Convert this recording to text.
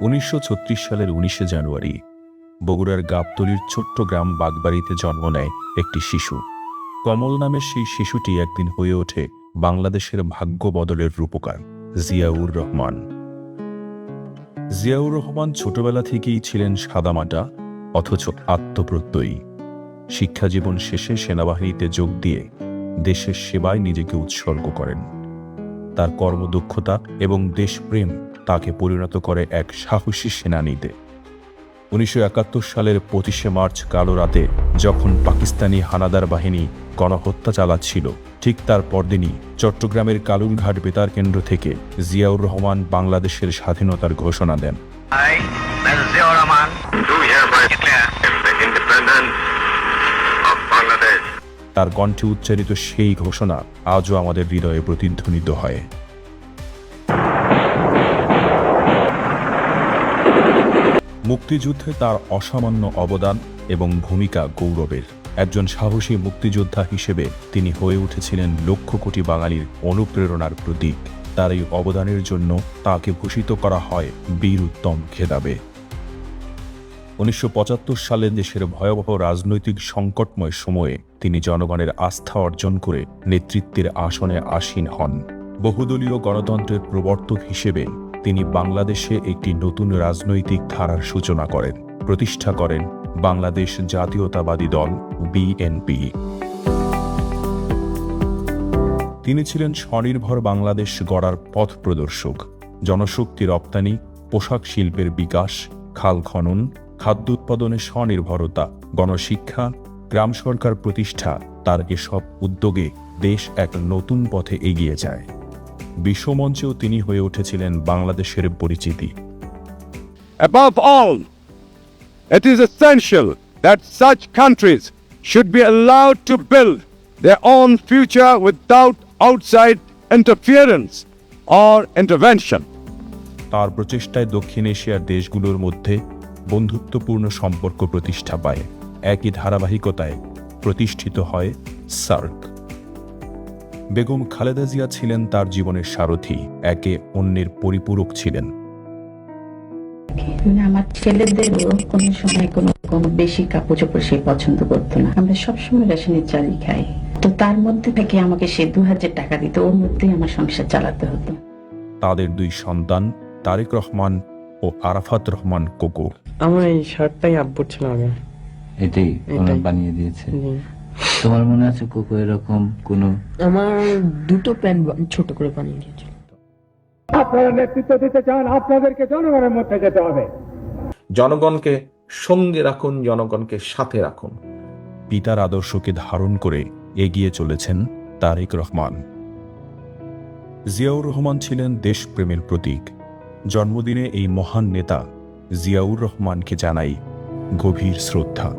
1936 সালের 19শে জানুয়ারি বগুড়ার গাবতলীর ছোট্ট গ্রাম বাগবাড়িতে জন্ম নেয় একটি শিশু। কমল নামের সেই শিশুটি একদিন হয়ে ওঠে বাংলাদেশের ভাগ্য বদলের রূপকার জিয়াউর রহমান। জিয়াউর রহমান ছোটবেলা থেকেই ছিলেন সাদামাটা অথচ আত্মপ্রত্যয়ী। শিক্ষাজীবন শেষে সেনাবাহিনীতে যোগ দিয়ে দেশের সেবায় নিজেকে উৎসর্গ করেন। তার কর্মদক্ষতা এবং দেশপ্রেম তাকে পরিণত করে এক সাহসী সেনানীতে। 1971 সালের 25শে মার্চ কালো রাতে যখন পাকিস্তানি হানাদার বাহিনী গণহত্যা চালাচ্ছিল, ঠিক তার পরদিনই চট্টগ্রামের কালুরঘাট বেতার কেন্দ্র থেকে জিয়াউর রহমান বাংলাদেশের স্বাধীনতার ঘোষণা দেন। তার কণ্ঠে উচ্চারিত সেই ঘোষণা আজও আমাদের হৃদয়ে প্রতিধ্বনিত হয়। মুক্তিযুদ্ধে তার অসামান্য অবদান এবং ভূমিকা গৌরবের। একজন সাহসী মুক্তিযোদ্ধা হিসেবে তিনি হয়ে উঠেছিলেন লক্ষ কোটি বাঙালির অনুপ্রেরণার প্রতীক। তার এই অবদানের জন্য তাকে ভূষিত করা হয় বীর উত্তম খেতাবে। 1975 সালে দেশের ভয়াবহ রাজনৈতিক সংকটময় সময়ে তিনি জনগণের আস্থা অর্জন করে নেতৃত্বের আসনে আসীন হন। বহুদলীয় গণতন্ত্রের প্রবর্তক হিসেবে তিনি বাংলাদেশে একটি নতুন রাজনৈতিক ধারার সূচনা করেন, প্রতিষ্ঠা করেন বাংলাদেশ জাতীয়তাবাদী দল বিএনপি। তিনি ছিলেন স্বনির্ভর বাংলাদেশ গড়ার পথ প্রদর্শক। জনশক্তি রপ্তানি, পোশাক শিল্পের বিকাশ, খাল খনন, খাদ্য উৎপাদনে স্বনির্ভরতা, গণশিক্ষা, গ্রাম সরকার প্রতিষ্ঠা, তার এসব উদ্যোগে দেশ এক নতুন পথে এগিয়ে যায়। বিশ্বমঞ্চেও তিনি হয়ে উঠেছিলেন বাংলাদেশের পরিচিতি। Above all, it is essential that such countries should be allowed to build their own future without outside interference or intervention. তার প্রচেষ্টায় দক্ষিণ এশিয়ার দেশগুলোর মধ্যে বন্ধুত্বপূর্ণ সম্পর্ক প্রতিষ্ঠা পায়। একই ধারাবাহিকতায় প্রতিষ্ঠিত হয় সার্ক। বেগম খালেদা জিয়া ছিলেন তার জীবনের সারথি, একে অন্যের পরিপূরক ছিলেন। আমার ছেলেদেরও কোনো সময় কোনো বেশি কাপড় চোপড় সে পছন্দ করতো না। আমরা সবসময় রেশনের চালই খাই, তো তার মধ্যে থেকে আমাকে সে 2000 টাকা দিত, ওর মধ্যেই আমার সংসার চালাতে হতো। তাদের দুই সন্তান তারেক রহমান ও আরাফাত রহমান কোকো। আমার এই শার্টটাই আব্বুর ছিল আগে, এটাই ওনার বানিয়ে দিয়েছে। তোমার মনে আছে কোকো এরকম কোনো? আমার দুটো প্যান্ট ছোট করে বানিয়ে দিয়েছিল। আপনারা নেতৃত্ব দিতে চান, আপনাদেরকে জনগণের মধ্যে যেতে হবে। জনগণকে সঙ্গে রাখুন, জনগণকে সাথে রাখুন। পিতার আদর্শকে ধারণ করে এগিয়ে চলেছেন তারেক রহমান। জিয়াউর রহমান ছিলেন দেশপ্রেমের প্রতীক। জন্মদিনে এই মহান নেতা জিয়াউর রহমানকে জানাই গভীর শ্রদ্ধা।